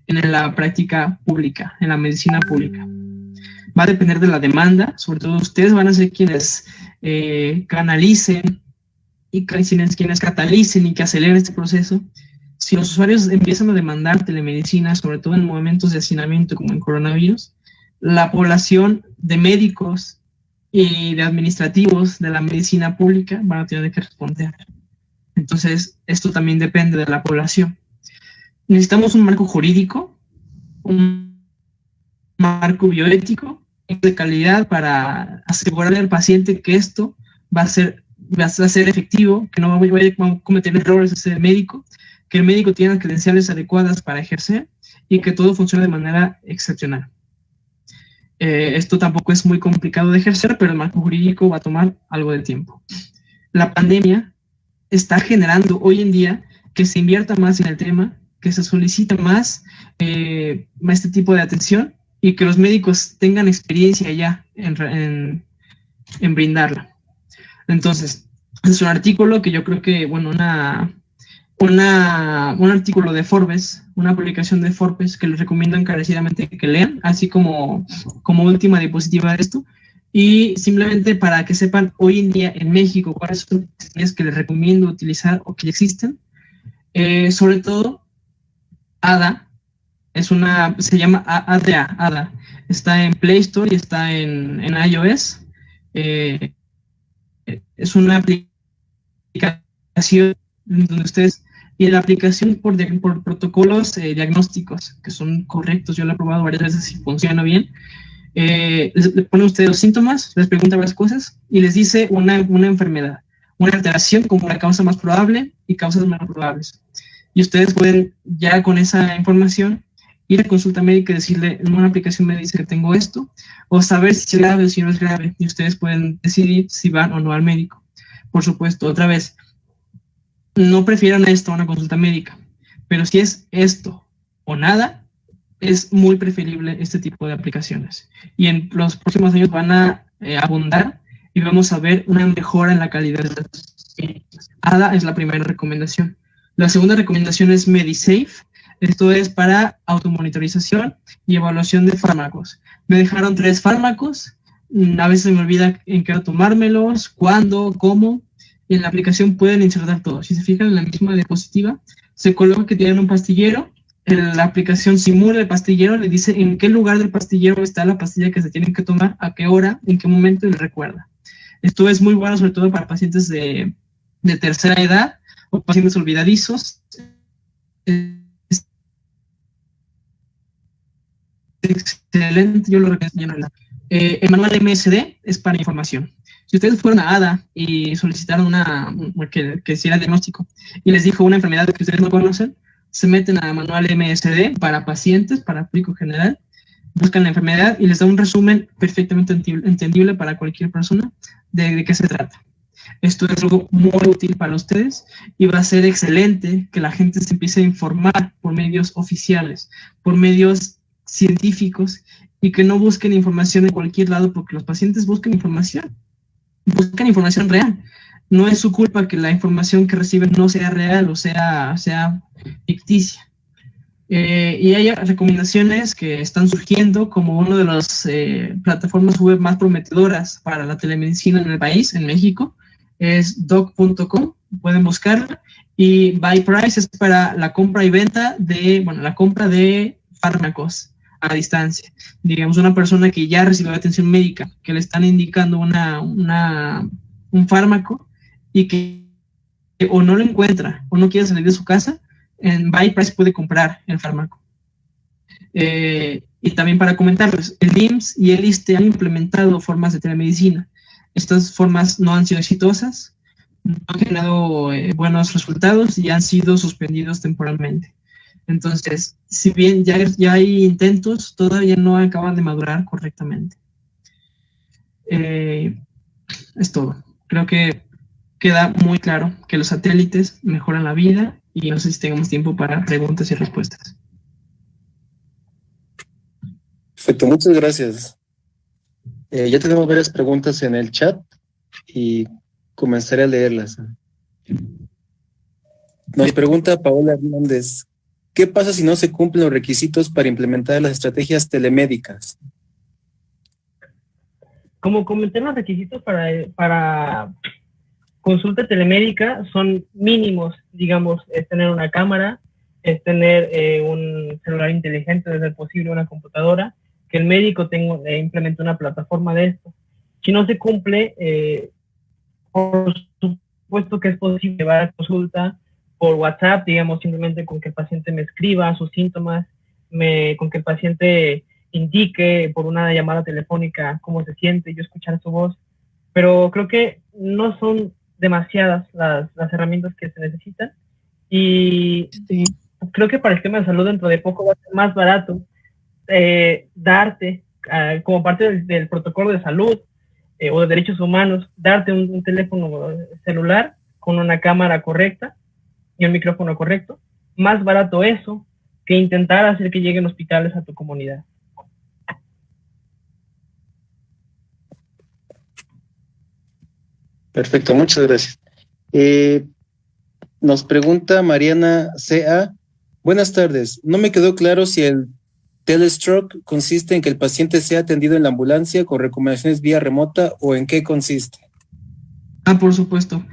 en la práctica pública, en la medicina pública. Va a depender de la demanda, sobre todo ustedes van a ser quienes canalicen y quienes catalicen y que aceleren este proceso. Si los usuarios empiezan a demandar telemedicina, sobre todo en momentos de hacinamiento como en coronavirus, la población de médicos y de administrativos de la medicina pública van a tener que responder. Entonces, esto también depende de la población. Necesitamos un marco jurídico, un marco bioético de calidad para asegurarle al paciente que esto va a ser efectivo, que no va a cometer errores ese médico, que el médico tiene las credenciales adecuadas para ejercer y que todo funcione de manera excepcional. Esto tampoco es muy complicado de ejercer, pero el marco jurídico va a tomar algo de tiempo. La pandemia está generando hoy en día que se invierta más en el tema, que se solicite más este tipo de atención y que los médicos tengan experiencia ya en brindarla. Entonces, es un artículo que yo creo que, bueno, un artículo de Forbes, una publicación de Forbes que les recomiendo encarecidamente que lean, así como última diapositiva de esto, y simplemente para que sepan hoy en día en México cuáles son las que les recomiendo utilizar o que ya existen. Sobre todo, ADA, se llama ADA, está en Play Store y está en iOS. Es una aplicación donde ustedes, y la aplicación por protocolos diagnósticos que son correctos, yo lo he probado varias veces y funciona bien. Le ponen ustedes los síntomas, les pregunta varias cosas y les dice una enfermedad, una alteración como la causa más probable y causas menos probables. Y ustedes pueden ya con esa información ir a consulta médica y decirle, en una aplicación me dice que tengo esto, o saber si es grave o si no es grave, y ustedes pueden decidir si van o no al médico. Por supuesto, otra vez, no prefieran esto a una consulta médica, pero si es esto o nada, es muy preferible este tipo de aplicaciones. Y en los próximos años van a abundar y vamos a ver una mejora en la calidad de las clínicas. ADA es la primera recomendación. La segunda recomendación es MediSafe. Esto es para automonitorización y evaluación de fármacos. Me dejaron 3 fármacos. A veces me olvida en qué hora tomármelos, cuándo, cómo. Y en la aplicación pueden insertar todo. Si se fijan en la misma diapositiva, se coloca que tienen un pastillero. La aplicación simula el pastillero, le dice en qué lugar del pastillero está la pastilla que se tienen que tomar, a qué hora, en qué momento, y le recuerda. Esto es muy bueno, sobre todo para pacientes de tercera edad o pacientes olvidadizos. Es excelente, yo lo recomiendo. El manual MSD es para información. Si ustedes fueron a ADA y solicitaron que hiciera diagnóstico y les dijo una enfermedad que ustedes no conocen, se meten a manual MSD para pacientes, para público general, buscan la enfermedad y les da un resumen perfectamente entendible para cualquier persona de qué se trata. Esto es algo muy útil para ustedes y va a ser excelente que la gente se empiece a informar por medios oficiales, por medios científicos, y que no busquen información en cualquier lado, porque los pacientes buscan información real. No es su culpa que la información que reciben no sea real o sea ficticia. Y hay recomendaciones que están surgiendo como una de las plataformas web más prometedoras para la telemedicina en el país, en México, es doc.com, pueden buscarla, y Buy Price es para la compra y venta la compra de fármacos a distancia. Digamos, una persona que ya recibió atención médica, que le están indicando un fármaco y que o no lo encuentra o no quiere salir de su casa, en Buy Price puede comprar el fármaco. Y también para comentarles, el IMSS y el ISSSTE han implementado formas de telemedicina. Estas formas no han sido exitosas, no han generado buenos resultados y han sido suspendidos temporalmente. Entonces, si bien ya hay intentos, todavía no acaban de madurar correctamente. Es todo. Creo que queda muy claro que los satélites mejoran la vida, y no sé si tengamos tiempo para preguntas y respuestas. Perfecto, muchas gracias. Ya tenemos varias preguntas en el chat y comenzaré a leerlas. Nos pregunta Paola Hernández: ¿qué pasa si no se cumplen los requisitos para implementar las estrategias telemédicas? Como comenté, los requisitos para consulta telemédica son mínimos, digamos, es tener una cámara, es tener un celular inteligente, de ser posible una computadora, que el médico implemente una plataforma de esto. Si no se cumple, por supuesto que es posible llevar a consulta por WhatsApp, digamos, simplemente con que el paciente me escriba sus síntomas, con que el paciente indique por una llamada telefónica cómo se siente, yo escuchar su voz, pero creo que no son demasiadas las herramientas que se necesitan, y sí, creo que para el tema de salud dentro de poco va a ser más barato darte, como parte del protocolo de salud o de derechos humanos, darte un teléfono celular con una cámara correcta y un micrófono correcto. Más barato eso que intentar hacer que lleguen hospitales a tu comunidad. Perfecto, muchas gracias. Nos pregunta Mariana C.A. Buenas tardes. No me quedó claro si el telestroke consiste en que el paciente sea atendido en la ambulancia con recomendaciones vía remota, o en qué consiste. Por supuesto.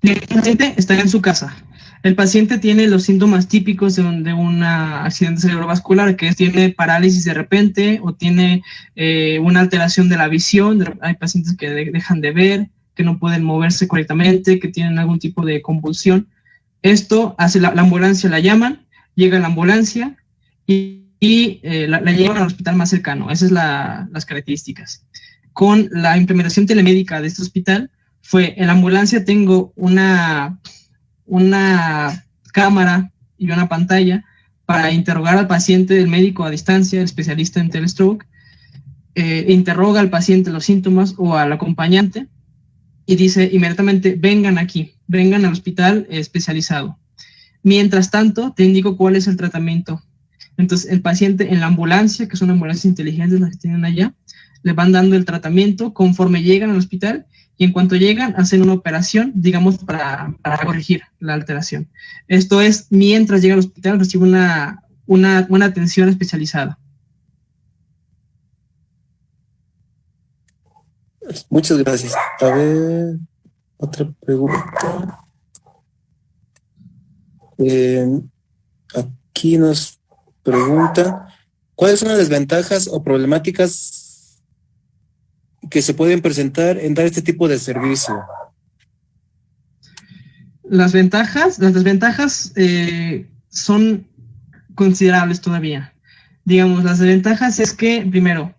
El paciente está en su casa. El paciente tiene los síntomas típicos de un accidente cerebrovascular, que tiene parálisis de repente o tiene una alteración de la visión. Hay pacientes que dejan de ver, que no pueden moverse correctamente, que tienen algún tipo de convulsión. Esto hace la ambulancia, la llaman, llega la ambulancia y la llevan al hospital más cercano. Esas son las características. Con la implementación telemédica de este hospital, en la ambulancia tengo una cámara y una pantalla para interrogar al paciente, el médico a distancia, el especialista en telestroke, interroga al paciente los síntomas o al acompañante y dice inmediatamente: vengan aquí, vengan al hospital especializado. Mientras tanto, te indico cuál es el tratamiento. Entonces, el paciente en la ambulancia, que son ambulancias inteligentes las que tienen allá, le van dando el tratamiento conforme llegan al hospital y en cuanto llegan hacen una operación, digamos, para corregir la alteración. Esto es, mientras llega al hospital recibe una atención especializada. Muchas gracias. A ver, otra pregunta. Aquí nos pregunta, ¿cuáles son las desventajas o problemáticas que se pueden presentar en dar este tipo de servicio? Las desventajas son considerables todavía. Digamos, las desventajas es que, primero,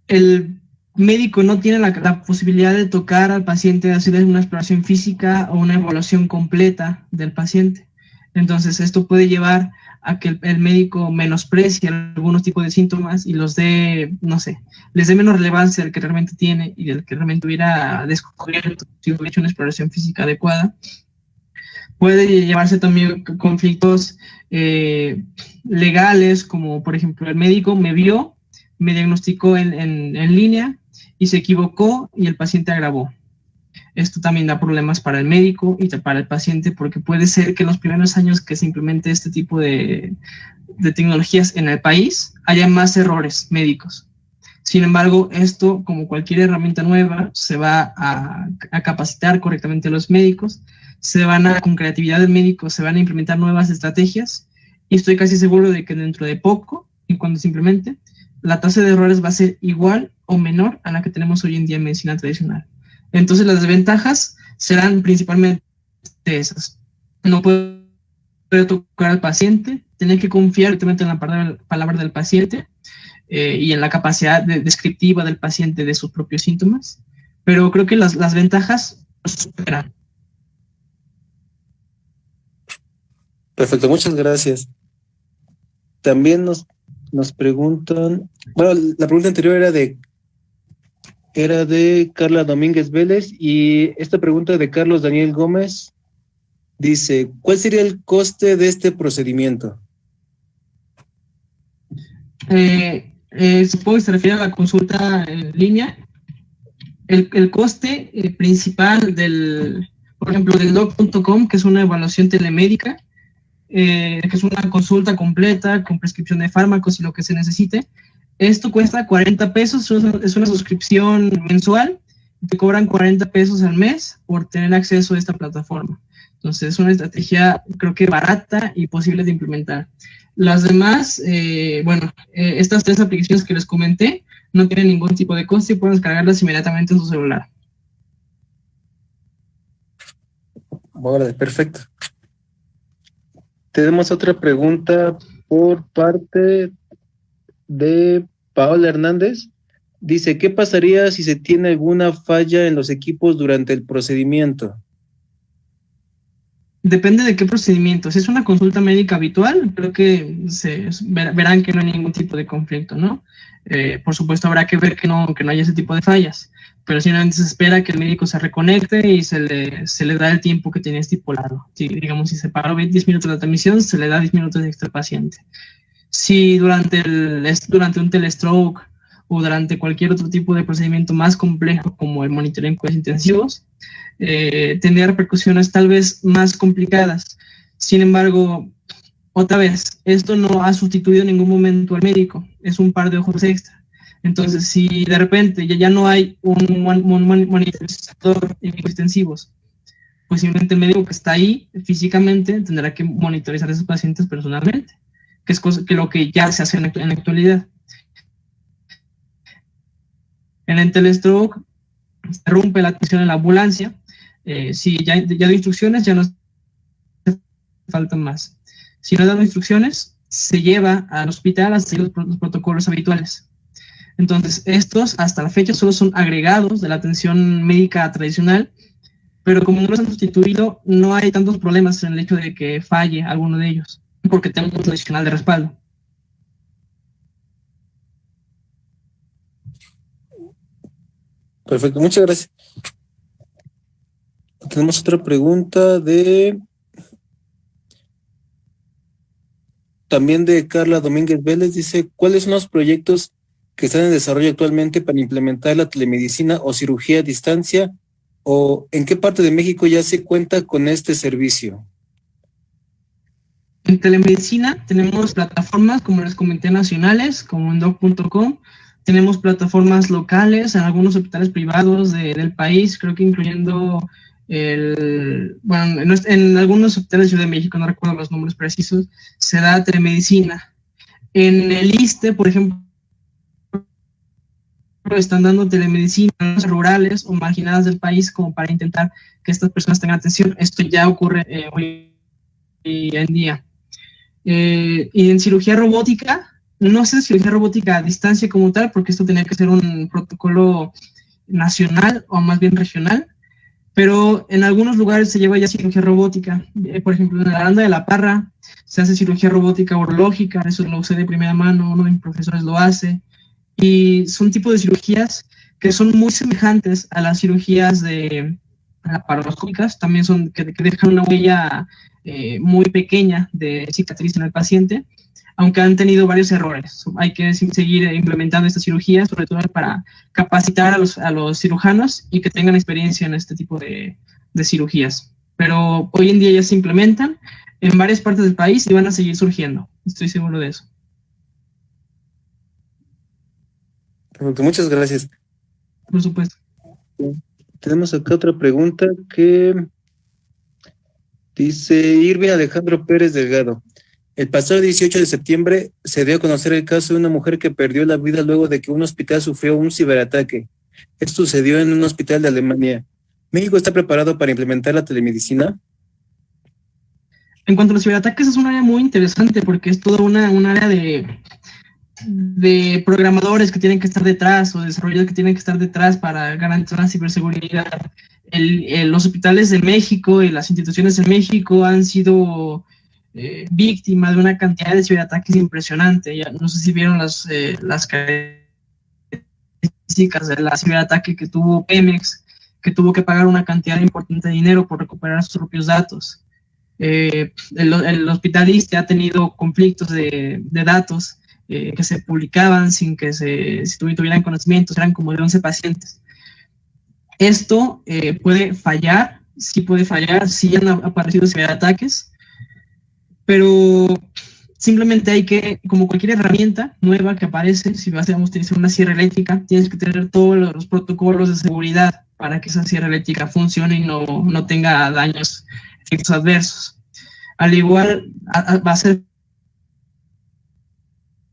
el médico no tiene la posibilidad de tocar al paciente, de hacerle una exploración física o una evaluación completa del paciente. Entonces, esto puede llevar a que el médico menosprecie algunos tipos de síntomas y los dé, no sé, les dé menos relevancia del que realmente tiene y del que realmente hubiera descubierto si hubiera hecho una exploración física adecuada. Puede llevarse también conflictos legales, como por ejemplo el médico me vio, me diagnosticó en línea y se equivocó y el paciente agravó. Esto también da problemas para el médico y para el paciente, porque puede ser que en los primeros años que se implemente este tipo de tecnologías en el país haya más errores médicos. Sin embargo, esto, como cualquier herramienta nueva, se va a capacitar correctamente a los médicos, con creatividad del médico, se van a implementar nuevas estrategias y estoy casi seguro de que dentro de poco, y cuando se implemente, la tasa de errores va a ser igual o menor a la que tenemos hoy en día en medicina tradicional. Entonces, las desventajas serán principalmente esas. No puedo tocar al paciente, tener que confiar directamente en la palabra del paciente y en la capacidad descriptiva del paciente de sus propios síntomas, pero creo que las ventajas superan. Perfecto, muchas gracias. También nos preguntan, bueno, la pregunta anterior era de Carla Domínguez Vélez y esta pregunta de Carlos Daniel Gómez dice, ¿cuál sería el coste de este procedimiento? Supongo que se refiere a la consulta en línea. El coste principal por ejemplo, del doc.com, que es una evaluación telemédica, que es una consulta completa con prescripción de fármacos y lo que se necesite. Esto cuesta 40 pesos, es una suscripción mensual, te cobran 40 pesos al mes por tener acceso a esta plataforma. Entonces es una estrategia, creo que barata y posible de implementar. Las demás, estas 3 aplicaciones que les comenté no tienen ningún tipo de coste y pueden descargarlas inmediatamente en su celular. Vale, perfecto. Tenemos otra pregunta por parte de Paola Hernández. Dice, ¿qué pasaría si se tiene alguna falla en los equipos durante el procedimiento? Depende de qué procedimiento. Si es una consulta médica habitual, creo que verán que no hay ningún tipo de conflicto, ¿no? Por supuesto, habrá que ver que no haya ese tipo de fallas, pero si no, se espera que el médico se reconecte y se le da el tiempo que tiene estipulado. Si, digamos, si se paró 10 minutos de transmisión, se le da 10 minutos extra al paciente. Si durante un telestroke o durante cualquier otro tipo de procedimiento más complejo como el monitoreo en cuidados intensivos, tendría repercusiones tal vez más complicadas. Sin embargo, otra vez, esto no ha sustituido en ningún momento al médico, es un par de ojos extra. Entonces, si de repente ya no hay un monitorizador en cuidados intensivos, pues simplemente el médico que está ahí físicamente tendrá que monitorizar a esos pacientes personalmente, que es lo que ya se hace en la actualidad. En el telestroke se rompe la atención en la ambulancia. Si ya doy instrucciones, ya no faltan más. Si no he dado instrucciones, se lleva al hospital a seguir los protocolos habituales. Entonces, estos hasta la fecha solo son agregados de la atención médica tradicional, pero como no los han sustituido, no hay tantos problemas en el hecho de que falle alguno de ellos, porque tengo un adicional de respaldo. Perfecto, muchas gracias. Tenemos otra pregunta también de Carla Domínguez Vélez. Dice, ¿cuáles son los proyectos que están en desarrollo actualmente para implementar la telemedicina o cirugía a distancia? ¿O en qué parte de México ya se cuenta con este servicio? En telemedicina tenemos plataformas, como les comenté, nacionales, como en doc.com. Tenemos plataformas locales en algunos hospitales privados del país, creo que incluyendo en algunos hospitales de Ciudad de México, no recuerdo los nombres precisos, se da telemedicina. En el ISSSTE, por ejemplo, están dando telemedicina en zonas rurales o marginadas del país como para intentar que estas personas tengan atención. Esto ya ocurre hoy en día. Y en cirugía robótica, no sé cirugía robótica a distancia como tal, porque esto tenía que ser un protocolo nacional o más bien regional, pero en algunos lugares se lleva ya cirugía robótica. Por ejemplo, en la Aranda de la Parra se hace cirugía robótica urológica, eso lo sé de primera mano, uno de mis profesores lo hace, y son tipos de cirugías que son muy semejantes a las cirugías laparoscópicas, también son que dejan una huella muy pequeña de cicatriz en el paciente, aunque han tenido varios errores. Hay que seguir implementando estas cirugías, sobre todo para capacitar a los cirujanos y que tengan experiencia en este tipo de cirugías. Pero hoy en día ya se implementan en varias partes del país y van a seguir surgiendo. Estoy seguro de eso. Perfecto, muchas gracias. Por supuesto. Tenemos acá otra pregunta que dice Irving Alejandro Pérez Delgado. El pasado 18 de septiembre se dio a conocer el caso de una mujer que perdió la vida luego de que un hospital sufrió un ciberataque. Esto sucedió en un hospital de Alemania. ¿México está preparado para implementar la telemedicina? En cuanto a los ciberataques, es un área muy interesante porque es toda un área de programadores que tienen que estar detrás o desarrolladores que tienen que estar detrás para garantizar la ciberseguridad. Los hospitales de México y las instituciones en México han sido víctima de una cantidad de ciberataques impresionante. Ya, no sé si vieron las características del ciberataque que tuvo Pemex, que tuvo que pagar una cantidad importante de dinero por recuperar sus propios datos. El hospital ISSSTE ha tenido conflictos de datos que se publicaban sin que si tuvieran conocimientos, eran como de 11 pacientes. Esto puede fallar, sí han aparecido ciberataques, pero simplemente hay que, como cualquier herramienta nueva que aparece, si vas a utilizar una sierra eléctrica, tienes que tener todos los protocolos de seguridad para que esa sierra eléctrica funcione y no tenga daños, efectos adversos. Al igual, va a ser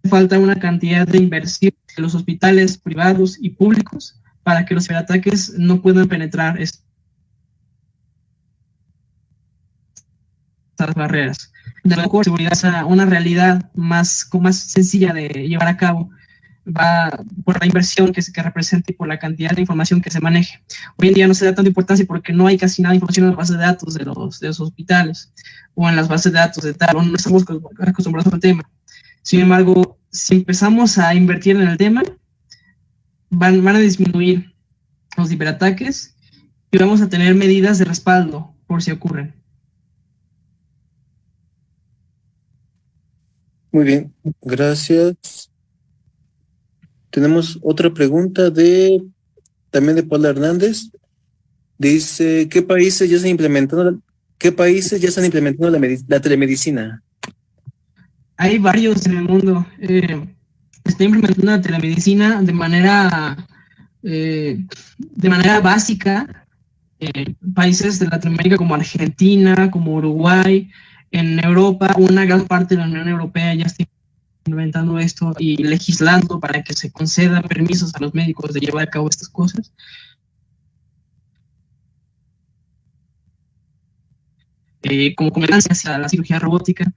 falta una cantidad de inversión en los hospitales privados y públicos para que los ciberataques no puedan penetrar estas barreras. De la seguridad es una realidad más sencilla de llevar a cabo, va por la inversión que representa y por la cantidad de información que se maneje. Hoy en día no se da tanta importancia porque no hay casi nada de información en las bases de datos de los hospitales o en las bases de datos de tal, no estamos acostumbrados al tema. Sin embargo, si empezamos a invertir en el tema, van a disminuir los ciberataques y vamos a tener medidas de respaldo por si ocurren. Muy bien, gracias. Tenemos otra pregunta también de Paula Hernández. Dice, ¿qué países ya están implementando la telemedicina? Hay varios en el mundo. Está implementando la telemedicina de manera básica. Países de Latinoamérica como Argentina, como Uruguay, en Europa, una gran parte de la Unión Europea ya está implementando esto y legislando para que se concedan permisos a los médicos de llevar a cabo estas cosas. Como comentan hacia la cirugía robótica.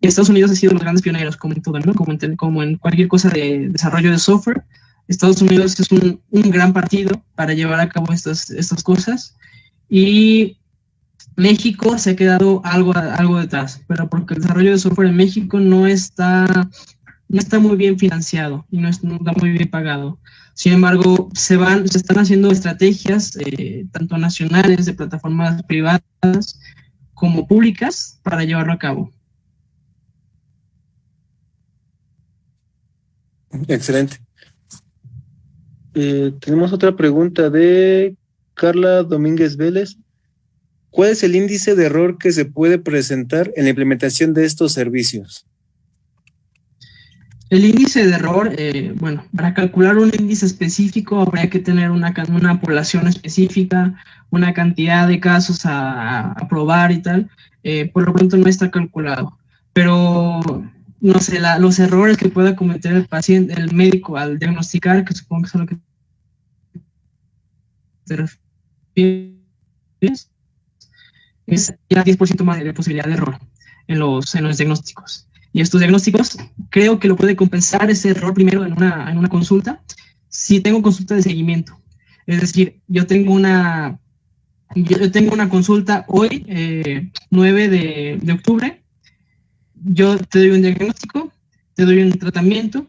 Estados Unidos ha sido los grandes pioneros, como en todo, ¿no? Como en cualquier cosa de desarrollo de software. Estados Unidos es un gran partido para llevar a cabo estas cosas, y México se ha quedado algo detrás, pero porque el desarrollo de software en México no está no está muy bien financiado y no está muy bien pagado. Sin embargo, se están haciendo estrategias, tanto nacionales, de plataformas privadas, como públicas, para llevarlo a cabo. Excelente. Tenemos otra pregunta de Carla Domínguez Vélez. ¿Cuál es el índice de error que se puede presentar en la implementación de estos servicios? El índice de error, bueno, para calcular un índice específico habría que tener una población específica, una cantidad de casos a probar y tal. Por lo pronto no está calculado. Pero, no sé, los errores que pueda cometer el paciente, el médico al diagnosticar, que supongo que es a lo que te refieres, es ya 10% más de posibilidad de error en los diagnósticos. Y estos diagnósticos creo que lo puede compensar ese error primero en una consulta, si tengo consulta de seguimiento. Es decir, yo tengo una consulta hoy, 9 de octubre, yo te doy un diagnóstico, te doy un tratamiento,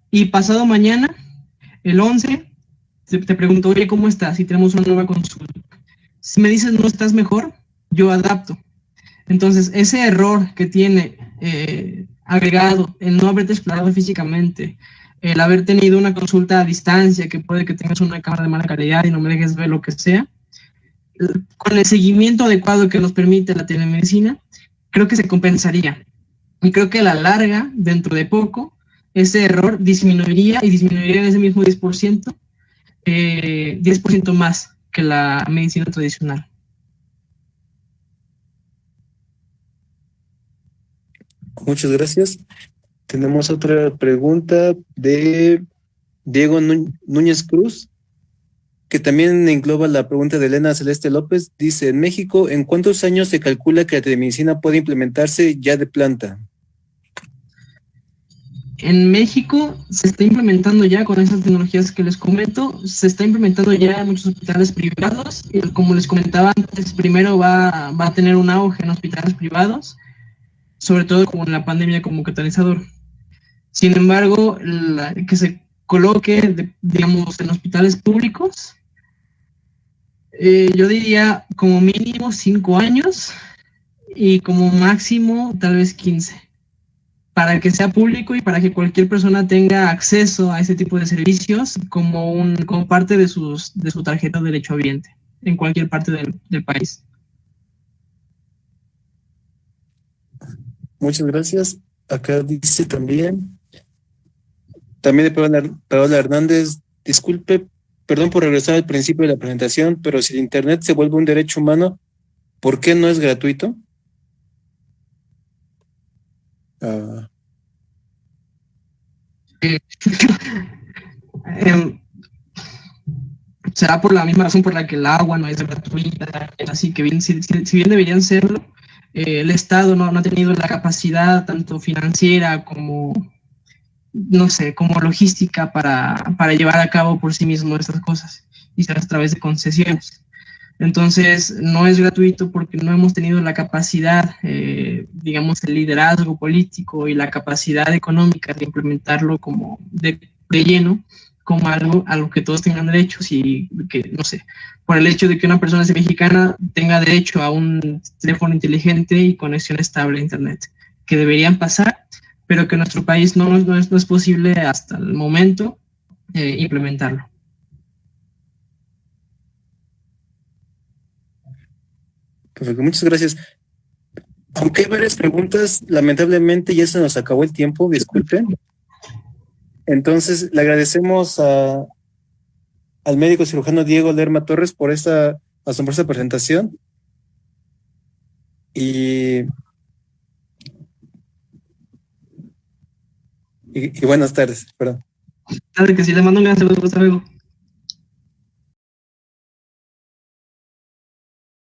y pasado mañana, el 11, te pregunto, oye, ¿cómo estás? Y tenemos una nueva consulta. Si me dices no estás mejor, yo adapto. Entonces, ese error que tiene agregado el no haberte explorado físicamente, el haber tenido una consulta a distancia, que puede que tengas una cámara de mala calidad y no me dejes ver lo que sea, con el seguimiento adecuado que nos permite la telemedicina, creo que se compensaría. Y creo que a la larga, dentro de poco, ese error disminuiría en ese mismo 10%, 10% más que la medicina tradicional. Muchas gracias. Tenemos otra pregunta de Diego Núñez Cruz, que también engloba la pregunta de Elena Celeste López. Dice, en México, ¿en cuántos años se calcula que la telemedicina puede implementarse ya de planta? En México se está implementando ya con esas tecnologías que les comento, se está implementando ya en muchos hospitales privados. Y como les comentaba antes, primero va a tener un auge en hospitales privados, sobre todo como en la pandemia como catalizador. Sin embargo, que se coloque, digamos, en hospitales públicos, yo diría como mínimo 5 años y como máximo tal vez 15, para que sea público y para que cualquier persona tenga acceso a ese tipo de servicios como parte de su tarjeta de derechohabiente en cualquier parte del país. Muchas gracias. Acá dice también de Paola Hernández, disculpe, perdón por regresar al principio de la presentación, pero si el Internet se vuelve un derecho humano, ¿por qué no es gratuito? Será por la misma razón por la que el agua no es gratuita, así que bien, si bien deberían serlo, el Estado no ha tenido la capacidad tanto financiera como, no sé, como logística para llevar a cabo por sí mismo estas cosas, y será a través de concesiones. Entonces, no es gratuito porque no hemos tenido la capacidad, digamos, el liderazgo político y la capacidad económica de implementarlo como de lleno, como algo a lo que todos tengan derechos, y que, no sé, por el hecho de que una persona sea mexicana tenga derecho a un teléfono inteligente y conexión estable a Internet, que deberían pasar, pero que en nuestro país no es posible hasta el momento implementarlo. Perfecto, muchas gracias. Aunque hay varias preguntas, lamentablemente ya se nos acabó el tiempo, disculpen. Entonces, le agradecemos al médico cirujano Diego Lerma Torres por esta asombrosa presentación. Y buenas tardes, perdón. Claro que sí, le mando un gran saludo, hasta luego.